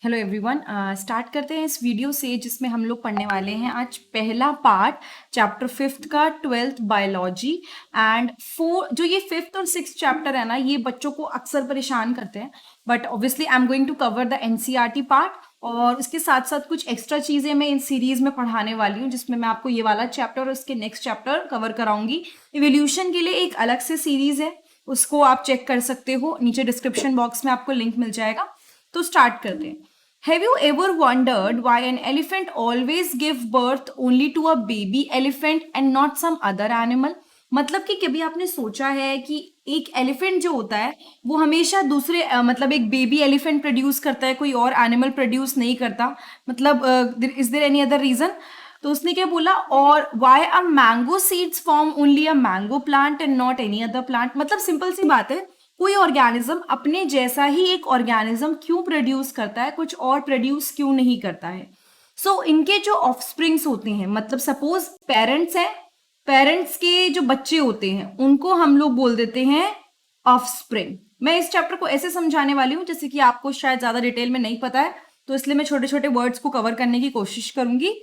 Hello everyone, start करते हैं इस वीडियो से जिसमें हम लोग पढ़ने वाले हैं आज पहला पार्ट चैप्टर 5th का 12th बायोलॉजी। एंड जो ये 5th और 6th चैप्टर है ना, ये बच्चों को अक्सर परेशान करते हैं। But obviously I am going to cover the NCERT part, और उसके साथ साथ कुछ एक्स्ट्रा चीज़ें मैं इन सीरीज में पढ़ाने वाली हूँ, जिसमें मैं आपको ये वाला चैप्टर और उसके नेक्स्ट चैप्टर कवर कराऊंगी। इवोल्यूशन के लिए एक अलग से सीरीज है, उसको आप चेक कर सकते हो, नीचे डिस्क्रिप्शन बॉक्स में आपको लिंक मिल जाएगा। तो स्टार्ट करते हैं। Have you ever wondered why an elephant always give birth only to a baby elephant and not some other animal? मतलब कि कभी आपने सोचा है कि एक एलिफेंट जो होता है वो हमेशा दूसरे मतलब एक बेबी एलिफेंट प्रोड्यूस करता है, कोई और एनिमल प्रोड्यूस नहीं करता। मतलब is there any other reason? तो उसने क्या बोला, और why a mango seeds form only a mango plant and not any other plant. मतलब सिंपल सी बात है, कोई ऑर्गेनिज्म अपने जैसा ही एक ऑर्गेनिज्म क्यों प्रोड्यूस करता है, कुछ और प्रोड्यूस क्यों नहीं करता है। सो इनके जो ऑफस्प्रिंग्स होते हैं, मतलब सपोज पेरेंट्स हैं, पेरेंट्स के जो बच्चे होते हैं उनको हम लोग बोल देते हैं ऑफस्प्रिंग। मैं इस चैप्टर को ऐसे समझाने वाली हूँ जैसे कि आपको शायद ज्यादा डिटेल में नहीं पता है, तो इसलिए मैं छोटे छोटे वर्ड्स को कवर करने की कोशिश करूंगी।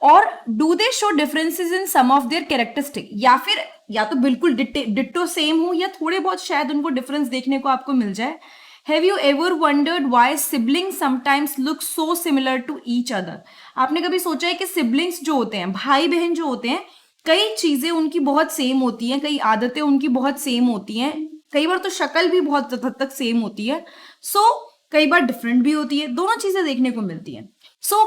और do they show differences in some of their characteristic, या फिर या तो बिल्कुल डिट्टो सेम हो या थोड़े बहुत शायद उनको डिफरेंस देखने को आपको मिल जाए। Have you ever wondered why siblings sometimes look so similar to each other? आपने कभी सोचा है कि सिबलिंग्स जो होते हैं, भाई बहन जो होते हैं, कई चीजें उनकी बहुत सेम होती हैं, कई आदतें उनकी बहुत सेम होती हैं, कई बार तो शक्ल भी बहुत हद तक सेम होती है। सो कई बार डिफरेंट भी होती है, दोनों चीजें देखने को मिलती हैं।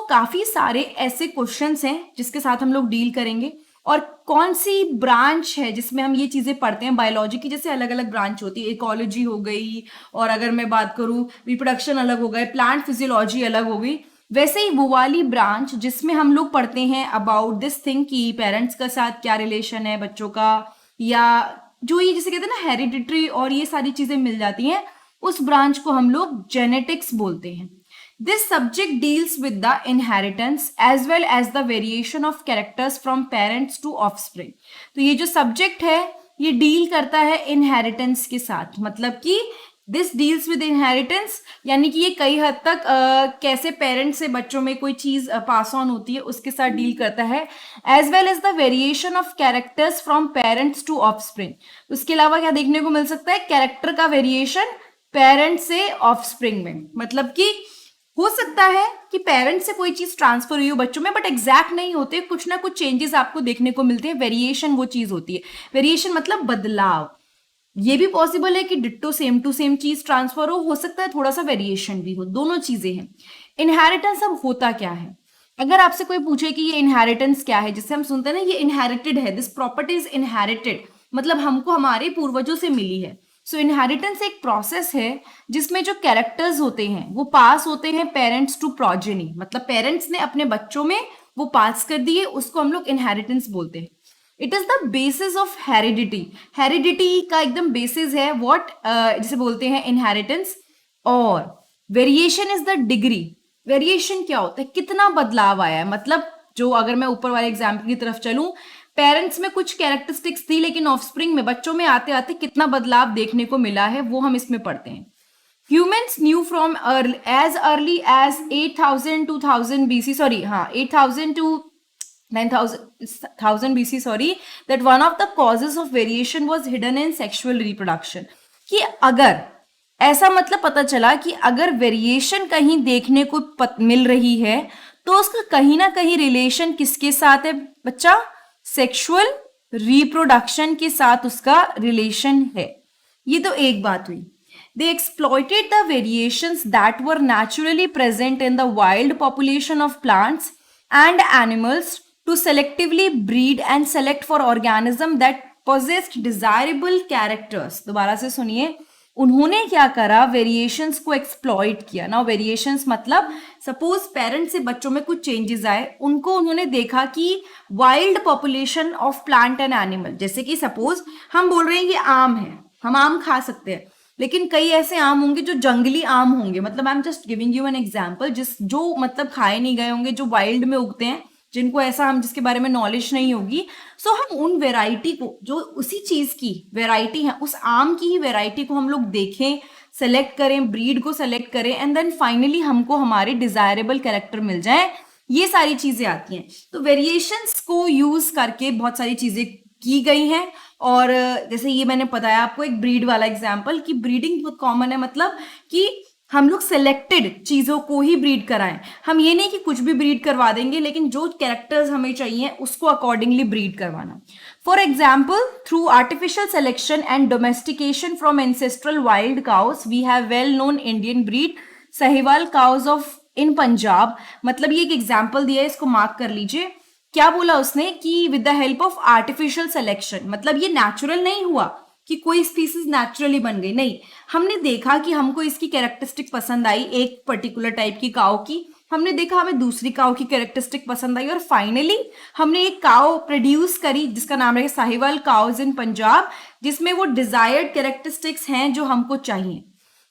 काफी सारे ऐसे क्वेश्चंस हैं जिसके साथ हम लोग डील करेंगे। और कौन सी ब्रांच है जिसमें हम ये चीजें पढ़ते हैं? बायोलॉजी की जैसे अलग अलग ब्रांच होती है, इकोलॉजी हो गई, और अगर मैं बात करूं रिप्रोडक्शन अलग हो गए, प्लांट फिजियोलॉजी अलग हो गई, वैसे ही वो वाली ब्रांच जिसमें हम लोग पढ़ते हैं अबाउट दिस थिंग कि पेरेंट्स के साथ क्या रिलेशन है बच्चों का, या जो ये जिसे कहते हैं ना हेरिडिटरी, और ये सारी चीजें मिल जाती हैं, उस ब्रांच को हम लोग जेनेटिक्स बोलते हैं। This subject deals with the inheritance as well as the variation of characters from parents to offspring। तो ये जो सब्जेक्ट है ये डील करता है इनहेरिटेंस के साथ, मतलब कि दिस डील्स विद इनहेरिटेंस, यानी कि ये कई हद तक कैसे पेरेंट्स से बच्चों में कोई चीज पास ऑन होती है उसके साथ डील करता है। As well as the variation of characters from parents to offspring. उसके अलावा क्या देखने को मिल सकता है? कैरेक्टर का वेरिएशन पेरेंट्स से ऑफस्प्रिंग में। मतलब कि हो सकता है कि पेरेंट्स से कोई चीज ट्रांसफर हुई हो बच्चों में, बट एग्जैक्ट नहीं होते, कुछ ना कुछ चेंजेस आपको देखने को मिलते हैं। वेरिएशन वो चीज होती है, वेरिएशन मतलब बदलाव। ये भी पॉसिबल है कि डिट्टो सेम टू सेम चीज ट्रांसफर हो सकता है थोड़ा सा वेरिएशन भी हो, दोनों चीजें हैं। इनहेरिटेंस अब होता क्या है? अगर आपसे कोई पूछे कि ये इनहेरिटेंस क्या है, जिससे हम सुनते हैं ना ये इनहेरिटेड है, दिस प्रॉपर्टी इज इनहेरिटेड, मतलब हमको हमारे पूर्वजों से मिली है। सो इनहेरिटेंस एक प्रोसेस है जिसमें जो कैरेक्टर्स होते हैं वो पास होते हैं पेरेंट्स टू प्रोजेनी, मतलब पेरेंट्स ने अपने बच्चों में वो पास कर दिए, उसको हम लोग इनहेरिटेंस बोलते हैं। It is the basis of heredity. Heredity का एकदम बेसिस है व्हाट, जिसे बोलते हैं इनहेरिटेंस। और variation is the degree. Variation क्या होता है? कितना बदलाव आया है। मतलब जो, अगर मैं ऊपर वाले एग्जाम्पल की तरफ चलूं, पेरेंट्स में कुछ कैरेक्टरिस्टिक्स थी लेकिन ऑफस्प्रिंग में, बच्चों में आते आते कितना बदलाव देखने को मिला है, वो हम इसमें पढ़ते हैं। Humans knew from as early as 8000 2000 BC, sorry, हाँ 8000 to 9000 BC, sorry, that one of the causes of variation was hidden in sexual reproduction। कि अगर ऐसा, मतलब पता चला कि अगर वेरिएशन कहीं देखने को मिल रही है तो उसका कहीं ना कहीं रिलेशन किसके साथ है बच्चा? सेक्सुअल रिप्रोडक्शन के साथ उसका रिलेशन है। ये तो एक बात हुई। They exploited the variations that were naturally present in the wild population of plants and animals to selectively breed and select for organisms that possessed desirable characters। दोबारा से सुनिए, उन्होंने क्या करा? वेरिएशंस को एक्सप्लॉइट किया ना। वेरिएशंस मतलब सपोज पेरेंट्स से बच्चों में कुछ चेंजेस आए, उनको उन्होंने देखा कि wild population of plant and animal, जैसे कि सपोज हम बोल रहे हैं कि आम है, हम आम खा सकते हैं, लेकिन कई ऐसे आम होंगे जो जंगली आम होंगे, मतलब I am just giving you an example, जो मतलब खाए नहीं गए होंगे, जो वाइल्ड में उगते हैं, जिनको ऐसा हम जिसके बारे में नॉलेज नहीं होगी। सो हम उन वेराइटी को, जो उसी चीज की वेराइटी है, उस आम की ही वेराइटी को हम लोग देखें, सेलेक्ट करें, ब्रीड को सेलेक्ट करें, एंड देन फाइनली हमको हमारे डिजायरेबल कैरेक्टर मिल जाए, ये सारी चीजें आती हैं। तो वेरिएशंस को यूज करके बहुत सारी चीजें की गई हैं। और जैसे ये मैंने बताया आपको एक ब्रीड वाला एग्जाम्पल कि ब्रीडिंग बहुत कॉमन है, मतलब कि हम लोग सिलेक्टेड चीजों को ही ब्रीड कराएं। हम ये नहीं कि कुछ भी ब्रीड करवा देंगे, लेकिन जो कैरेक्टर्स हमें चाहिए उसको अकॉर्डिंगली ब्रीड करवाना। For example, through artificial selection and domestication from ancestral wild cows we have well known Indian breed Sahiwal cows of in Punjab. मतलब ये एक एग्जाम्पल दिया है, इसको मार्क कर लीजिए। क्या बोला उसने कि with the help of artificial selection, मतलब ये नेचुरल नहीं हुआ कि कोई स्पीसीज नेचुरली बन गई, नहीं, हमने देखा कि हमको इसकी कैरेक्टरिस्टिक पसंद आई एक पर्टिकुलर टाइप की काऊ की, हमने देखा हमें दूसरी काऊ की कैरेक्टरिस्टिक पसंद आई, और फाइनली हमने एक काऊ प्रोड्यूस करी जिसका नाम है साहिवाल काउज इन पंजाब, जिसमें वो डिजायर्ड कैरेक्टरिस्टिक्स हैं जो हमको चाहिए।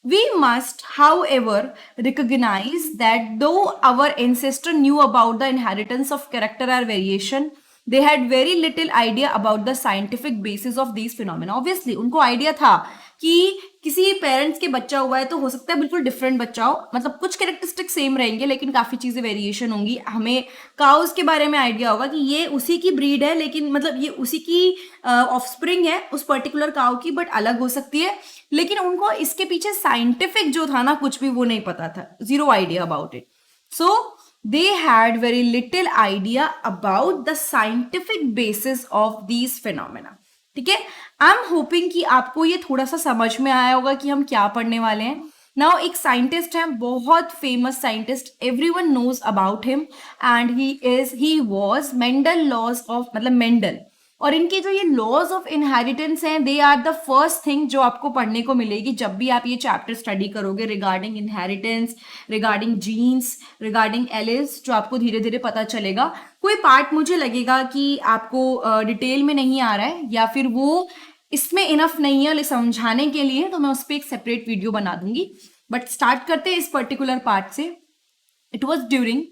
We must, however, recognize that though our ancestors knew about the inheritance of character or variation, they had very little idea about the scientific basis of these phenomena. Obviously, उनको idea था कि किसी parents के बच्चा हुआ है तो हो सकता है बिल्कुल डिफरेंट बच्चा हो, मतलब कुछ कैरेक्टरिस्टिक सेम रहेंगे लेकिन काफी चीजें वेरिएशन होंगी। हमें काउस के बारे में आइडिया होगा कि ये उसी की ब्रीड है, लेकिन मतलब ये उसी की ऑफस्प्रिंग है उस पर्टिकुलर काउ की, बट अलग हो सकती है। लेकिन उनको इसके पीछे साइंटिफिक जो था ना, कुछ भी वो नहीं पता था, zero idea about it. So they had very little idea about the scientific basis of these phenomena. ठीक है, आई एम होपिंग कि आपको ये थोड़ा सा समझ में आया होगा कि हम क्या पढ़ने वाले हैं। नाउ एक साइंटिस्ट है, बहुत famous scientist, everyone knows about him, and he was Mendel laws of, मतलब मेंडल। और इनके जो ये लॉज ऑफ इनहेरिटेंस हैं, they are the first thing जो आपको पढ़ने को मिलेगी जब भी आप ये चैप्टर स्टडी करोगे regarding inheritance, regarding genes, regarding alleles, जो आपको धीरे धीरे पता चलेगा। कोई पार्ट मुझे लगेगा कि आपको डिटेल में नहीं आ रहा है या फिर वो इसमें इनफ नहीं है समझाने के लिए, तो मैं उस पर एक सेपरेट वीडियो बना दूंगी। बट स्टार्ट करते हैं इस पर्टिकुलर पार्ट से। It was during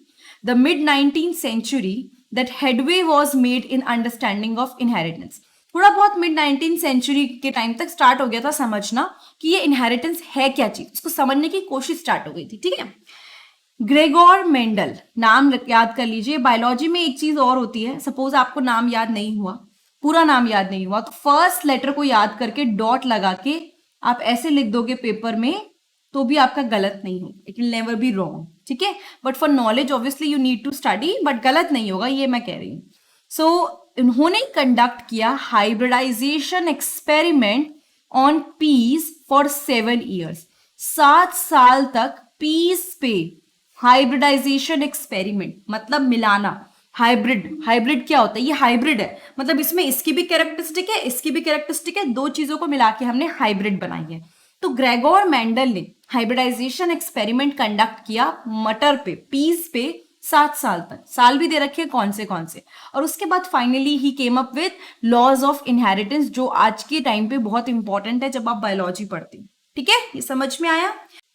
the mid 19th century that headway was made in understanding of inheritance. थोड़ा बहुत मिड 19th सेंचुरी के टाइम तक स्टार्ट हो गया था समझना कि ये इनहेरिटेंस है क्या चीज, उसको समझने की कोशिश स्टार्ट हो गई थी। ठीक है, ग्रेगोर मेंडल, नाम याद कर लीजिए। बायोलॉजी में एक चीज और होती है, सपोज आपको नाम याद नहीं हुआ, पूरा नाम याद नहीं हुआ, तो फर्स्ट लेटर को याद करके डॉट लगा के आप ऐसे लिख दोगे पेपर में तो भी आपका गलत नहीं होगा, it will never be wrong. ठीक है, but for knowledge obviously you need to study, but गलत नहीं होगा, ये मैं कह रही हूँ। सो उन्होंने कंडक्ट किया hybridization experiment on peas for 7 years। 7 साल तक पीस पे हाइब्रिडाइजेशन एक्सपेरिमेंट, मतलब मिलाना। हाइब्रिड क्या होता है? ये हाइब्रिड है, मतलब इसमें इसकी भी कैरेक्टरिस्टिक है, इसकी भी कैरेक्टरिस्टिक है, दो चीजों को मिला के हमने हाइब्रिड बनाई है। तो ग्रेगोर मेंडल ने हाइब्रिडाइजेशन एक्सपेरिमेंट कंडक्ट किया मटर पे, पीस पे 7 साल तक, साल भी दे रखे कौन से, और उसके बाद finally he came up with laws of inheritance, जो आज के टाइम पे बहुत इंपॉर्टेंट है जब आप बायोलॉजी पढ़ते हैं। ठीक है, ये समझ में आया?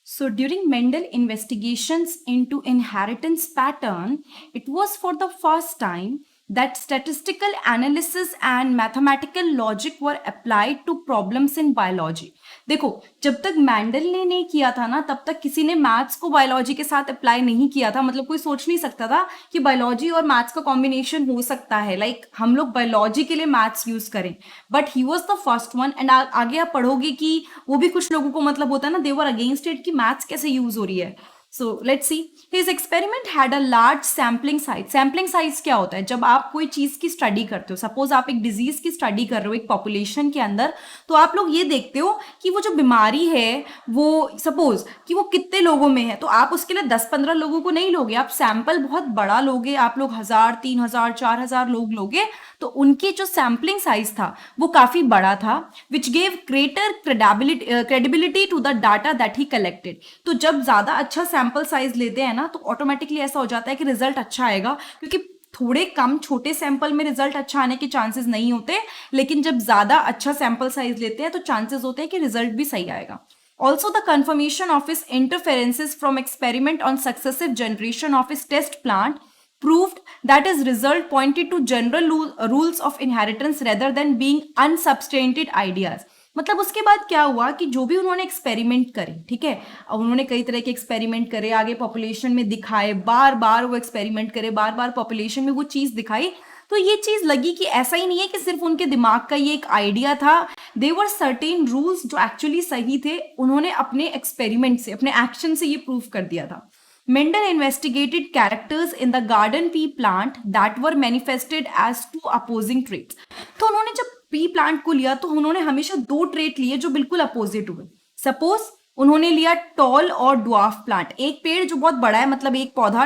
So during Mendel investigations into inheritance pattern, it was for the first time that statistical analysis and mathematical logic were applied to problems in biology. देखो, जब तक मैंडल ने नहीं किया था ना, तब तक किसी ने मैथ्स को बायोलॉजी के साथ अप्लाई नहीं किया था। मतलब कोई सोच नहीं सकता था कि बायोलॉजी और मैथ्स का कॉम्बिनेशन हो सकता है, लाइक हम लोग बायोलॉजी के लिए मैथ्स यूज करें, but he was the first one. And आगे आप पढ़ोगे कि वो भी कुछ लोगों को मतलब होता है ना, दे वर अगेंस्ट इट कि मैथ्स कैसे यूज हो रही है। So let's see. His experiment had a large sampling size. Sampling size क्या होता है? जब आप कोई चीज की स्टडी करते हो, सपोज आप एक डिजीज की स्टडी कर रहे हो एक पॉपुलेशन के अंदर, तो आप लोग ये देखते हो कि वो जो बीमारी है वो सपोज कि वो कितने लोगों में है, तो आप उसके लिए 10-15 लोगों को नहीं लोगे, आप सैंपल बहुत बड़ा लोगे, आप लोग 1000, 3000, 4000 लोग लोगे, तो उनकी जो सैम्पलिंग साइज था वो काफी बड़ा था, which gave greater credibility to the data that he collected. तो जब ज्यादा अच्छा सैंपल साइज लेते हैं ना, तो ऑटोमेटिकली ऐसा हो जाता है कि रिजल्ट अच्छा आएगा, क्योंकि थोड़े कम छोटे सैंपल में रिजल्ट अच्छा आने के चांसेस नहीं होते, लेकिन जब ज्यादा अच्छा सैंपल साइज लेते हैं तो चांसेस होते हैं कि रिजल्ट भी सही आएगा। Also, the confirmation of his interferences from experiment on successive generation of his test plant proved that his result pointed to general rules of inheritance rather than being unsubstantiated ideas. मतलब उसके बाद क्या हुआ कि जो भी उन्होंने एक्सपेरिमेंट करे, ठीक है, अब उन्होंने कई तरह के एक्सपेरिमेंट करे, आगे पॉपुलेशन में दिखाए, बार बार वो एक्सपेरिमेंट करे, बार बार पॉपुलेशन में वो चीज दिखाई, तो ये चीज लगी कि ऐसा ही नहीं है कि सिर्फ उनके दिमाग का ये एक आइडिया था, दे वर सर्टेन रूल्स जो एक्चुअली सही थे, उन्होंने अपने एक्सपेरिमेंट से, अपने एक्शन से ये प्रूव कर दिया था। Mendel investigated characters in the garden pea plant that were manifested as two opposing traits. तो उन्होंने जब पी प्लांट को लिया तो उन्होंने हमेशा दो ट्रेट लिए जो बिल्कुल अपोजिट हुए। सपोज उन्होंने लिया टॉल और ड्वार्फ प्लांट, एक पेड़ जो बहुत बड़ा है, मतलब एक पौधा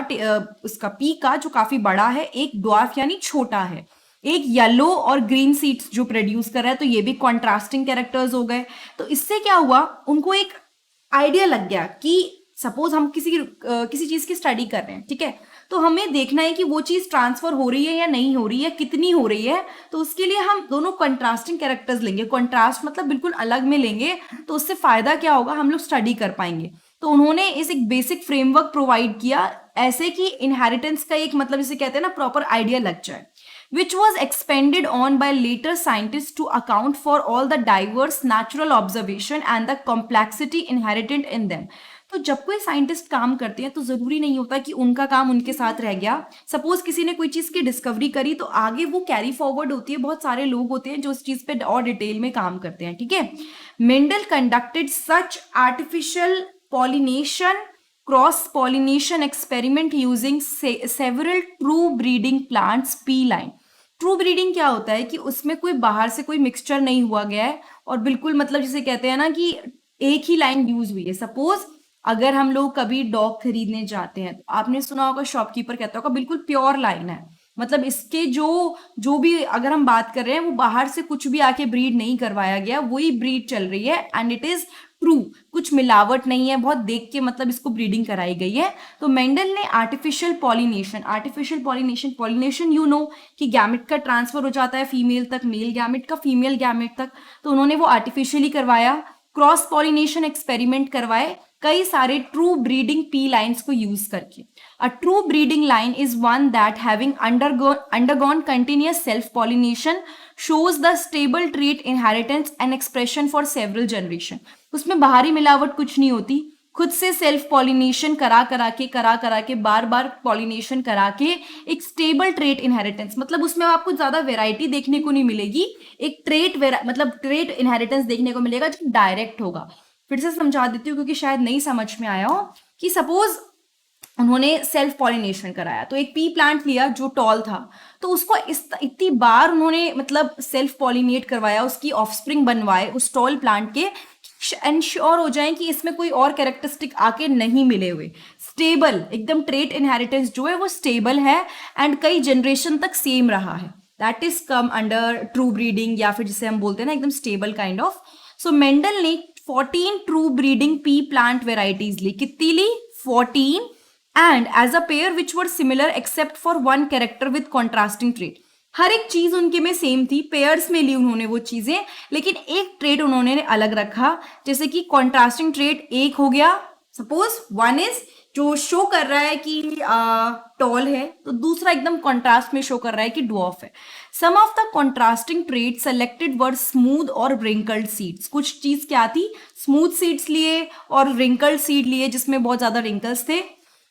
उसका पी का जो काफी बड़ा है, एक ड्वार्फ यानी छोटा है, एक येलो और ग्रीन सीड्स जो प्रोड्यूस कर रहा है, तो ये भी कॉन्ट्रास्टिंग कैरेक्टर्स हो गए। तो इससे क्या हुआ, उनको एक आइडिया लग गया कि सपोज हम किसी चीज की स्टडी कर रहे हैं, ठीक है, तो हमें देखना है कि वो चीज ट्रांसफर हो रही है या नहीं हो रही है, कितनी हो रही है, तो उसके लिए हम दोनों कंट्रास्टिंग कैरेक्टर्स लेंगे, कंट्रास्ट मतलब बिल्कुल अलग में लेंगे, तो उससे फायदा क्या होगा, हम लोग स्टडी कर पाएंगे। तो उन्होंने इस एक बेसिक फ्रेमवर्क प्रोवाइड किया ऐसे कि इनहेरिटेंस का एक मतलब जिसे कहते हैं ना प्रॉपर आइडिया लग जाए, which was expanded on by later scientists to account for all the diverse natural observation and the complexity inherent in them. तो जब कोई साइंटिस्ट काम करते हैं तो जरूरी नहीं होता कि उनका काम उनके साथ रह गया। सपोज किसी ने कोई चीज की डिस्कवरी करी तो आगे वो कैरी फॉरवर्ड होती है, बहुत सारे लोग होते हैं जो उस चीज पे और डिटेल में काम करते हैं, ठीक है। Mendel conducted such artificial pollination cross pollination experiment using several true breeding plants pea line. True breeding क्या होता है कि उसमें कोई बाहर से कोई मिक्सचर नहीं हुआ गया है और बिल्कुल मतलब जिसे कहते हैं ना कि एक ही लाइन यूज हुई है। सपोज अगर हम लोग कभी डॉग खरीदने जाते हैं तो आपने सुना होगा शॉपकीपर कहता होगा बिल्कुल प्योर लाइन है, मतलब इसके जो भी अगर हम बात कर रहे हैं वो बाहर से कुछ भी आके ब्रीड नहीं करवाया गया, वही ब्रीड चल रही है एंड इट इज ट्रू, कुछ मिलावट नहीं है, बहुत देख के मतलब इसको ब्रीडिंग कराई गई है। तो मेंडल ने आर्टिफिशियल पॉलिनेशन यू नो कि गैमेट का ट्रांसफर हो जाता है फीमेल तक, मेल गैमेट का फीमेल गैमेट तक, तो उन्होंने वो आर्टिफिशियली करवाया। क्रॉस पॉलिनेशन एक्सपेरिमेंट करवाए कई सारे ट्रू ब्रीडिंग पी लाइन्स को यूज करके। A true breeding line is one that having undergone continuous self pollination shows the stable trait inheritance and expression for several generation। उसमें बाहरी मिलावट कुछ नहीं होती, खुद से सेल्फ पॉलिनेशन करा करा के बार बार पॉलिनेशन करा के एक स्टेबल ट्रेट इनहेरिटेंस, मतलब उसमें आपको ज्यादा वेराइटी देखने को नहीं मिलेगी, एक मतलब ट्रेट इनहेरिटेंस देखने को मिलेगा जो डायरेक्ट होगा। फिर से समझा देती हूँ क्योंकि शायद नहीं समझ में आया हो कि सपोज उन्होंने सेल्फ पॉलिनेशन कराया तो एक पी प्लांट लिया जो टॉल था, तो उसको इतनी बार उन्होंने मतलब सेल्फ पॉलिनेट करवाया, उसकी ऑफस्प्रिंग बनवाए उस टॉल प्लांट के, एंश्योर हो जाए कि इसमें कोई और कैरेक्टरिस्टिक आके नहीं मिले हुए, स्टेबल एकदम ट्रेट इनहेरिटेंस जो है वो स्टेबल है एंड कई जनरेशन तक सेम रहा है, that is come under true breeding या फिर जिसे हम बोलते हैं ना एकदम stable kind of. So Mendel ने 14 true breeding pea plant varieties ली, कितनी ली 14, and as a pair which were similar except for one character with contrasting trait. हर एक चीज उनके में सेम थी, पेयर्स में ली उन्होंने वो चीजें, लेकिन एक ट्रेट उन्होंने अलग रखा, जैसे कि कॉन्ट्रास्टिंग ट्रेट एक हो गया, सपोज वन इज जो शो कर रहा है कि टॉल है, तो दूसरा एकदम कॉन्ट्रास्ट में शो कर रहा है कि ड्वार्फ है। Some of the contrasting trait selected were smooth और रिंकल्ड सीड्स। कुछ चीज क्या थी, स्मूथ सीड्स लिए और रिंकल्ड सीड लिए जिसमें बहुत ज्यादा रिंकल्स थे।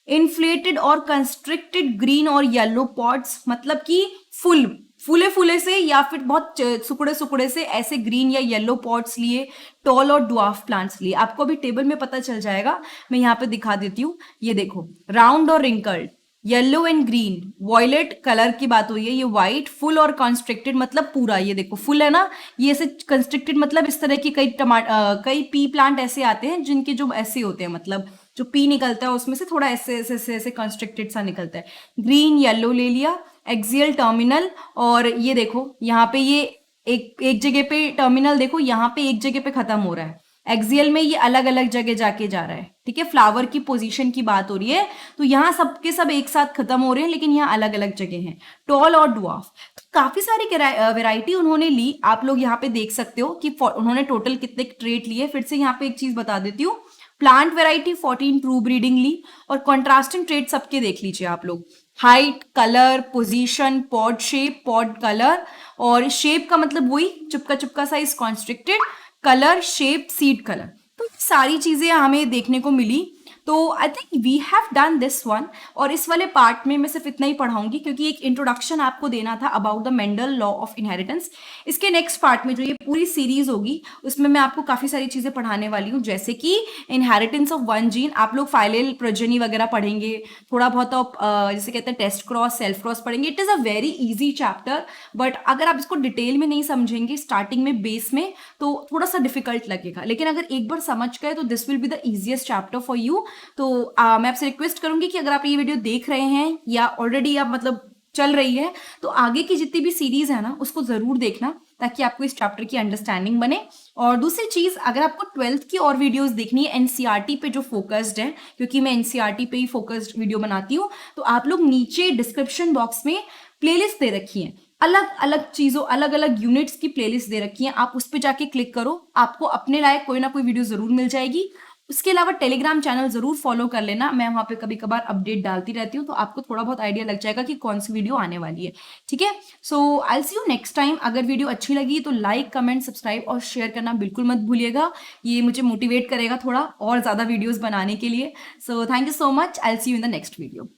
इन्फ्लेटेड और कंस्ट्रिक्टेड ग्रीन और येलो पॉट्स, मतलब कि फूले से या फिर बहुत सुकड़े से ऐसे ग्रीन या येलो पॉट्स लिए, टॉल और ड्वार्फ प्लांट्स लिए। आपको अभी टेबल में पता चल जाएगा, मैं यहाँ पे दिखा देती हूँ। ये देखो राउंड और wrinkled, yellow and green, violet colour की बात हुई है, ये व्हाइट, फुल और कंस्ट्रिक्टेड मतलब पूरा, ये देखो फुल है ना, ये ऐसे कंस्ट्रिक्टेड मतलब इस तरह की कई पी प्लांट ऐसे आते हैं जिनके जो ऐसे होते हैं, मतलब जो पी निकलता है उसमें से थोड़ा ऐसे कंस्ट्रिक्टेड सा निकलता है। ग्रीन येलो ले लिया, एक्सियल टर्मिनल, और ये देखो यहाँ पे ये एक जगह पे टर्मिनल देखो, यहाँ पे एक जगह पे खत्म हो रहा है, एक्सियल में ये अलग अलग जगह जाके जा रहा है, ठीक है, फ्लावर की पोजीशन की बात हो रही है, तो यहाँ सबके सब एक साथ खत्म हो रहे हैं लेकिन यहाँ अलग अलग जगह हैं, टॉल और ड्वार्फ। तो काफी सारी वेराइटी उन्होंने ली, आप लोग यहाँ पे देख सकते हो कि उन्होंने टोटल कितने ट्रेट लिए। फिर से यहाँ पे एक चीज बता देती हूँ, प्लांट वेराइटी 14 ट्रू ब्रीडिंग ली, और कॉन्ट्रास्टिंग ट्रेट सबके देख लीजिए आप लोग, height, colour, position, pod shape, pod colour, और शेप का मतलब वही चुपका size constricted, colour, shape, seed colour. तो ये सारी चीजें हमें देखने को मिली। तो I think we have done this one. और इस वाले पार्ट में मैं सिर्फ इतना ही पढ़ाऊंगी क्योंकि एक इंट्रोडक्शन आपको देना था about the Mendel law of inheritance. इसके नेक्स्ट पार्ट में जो ये पूरी सीरीज होगी उसमें मैं आपको काफी सारी चीजें पढ़ाने वाली हूँ, जैसे कि इनहेरिटेंस ऑफ वन जीन। आप लोग फाइलेल प्रोजेनी वगैरह पढ़ेंगे, थोड़ा बहुत जैसे कहते हैं टेस्ट क्रॉस, सेल्फ क्रॉस पढ़ेंगे। It is a very easy chapter, but अगर आप इसको डिटेल में नहीं समझेंगे स्टार्टिंग में बेस में तो थोड़ा सा डिफिकल्ट लगेगा, लेकिन अगर एक बार समझ गए तो this will be the easiest chapter for you. तो मैं आपसे रिक्वेस्ट करूंगी कि अगर आप ये वीडियो देख रहे हैं या ऑलरेडी आप मतलब चल रही है तो आगे की जितनी भी सीरीज है ना उसको जरूर देखना, ताकि आपको इस चैप्टर की अंडरस्टैंडिंग बने। और दूसरी चीज, अगर आपको 12th की और वीडियोस देखनी है एनसीईआरटी पे जो फोकस्ड है, क्योंकि मैं एनसीईआरटी पे ही फोकस्ड वीडियो बनाती हूँ, तो आप लोग नीचे डिस्क्रिप्शन बॉक्स में प्लेलिस्ट दे रखी है, अलग अलग चीजों, अलग अलग यूनिट्स की प्लेलिस्ट दे रखी है। आप उस पर जाके क्लिक करो, आपको अपने लायक कोई ना कोई वीडियो जरूर मिल जाएगी। उसके अलावा टेलीग्राम चैनल जरूर फॉलो कर लेना, मैं वहां पे कभी कभार अपडेट डालती रहती हूँ, तो आपको थोड़ा बहुत आइडिया लग जाएगा कि कौन सी वीडियो आने वाली है। ठीक है, सो आई सी यू नेक्स्ट टाइम। अगर वीडियो अच्छी लगी तो लाइक, कमेंट, सब्सक्राइब और शेयर करना बिल्कुल मत भूलिएगा, ये मुझे मोटिवेट करेगा थोड़ा और ज्यादा वीडियोज बनाने के लिए। So thank you so much, I see you in the next video.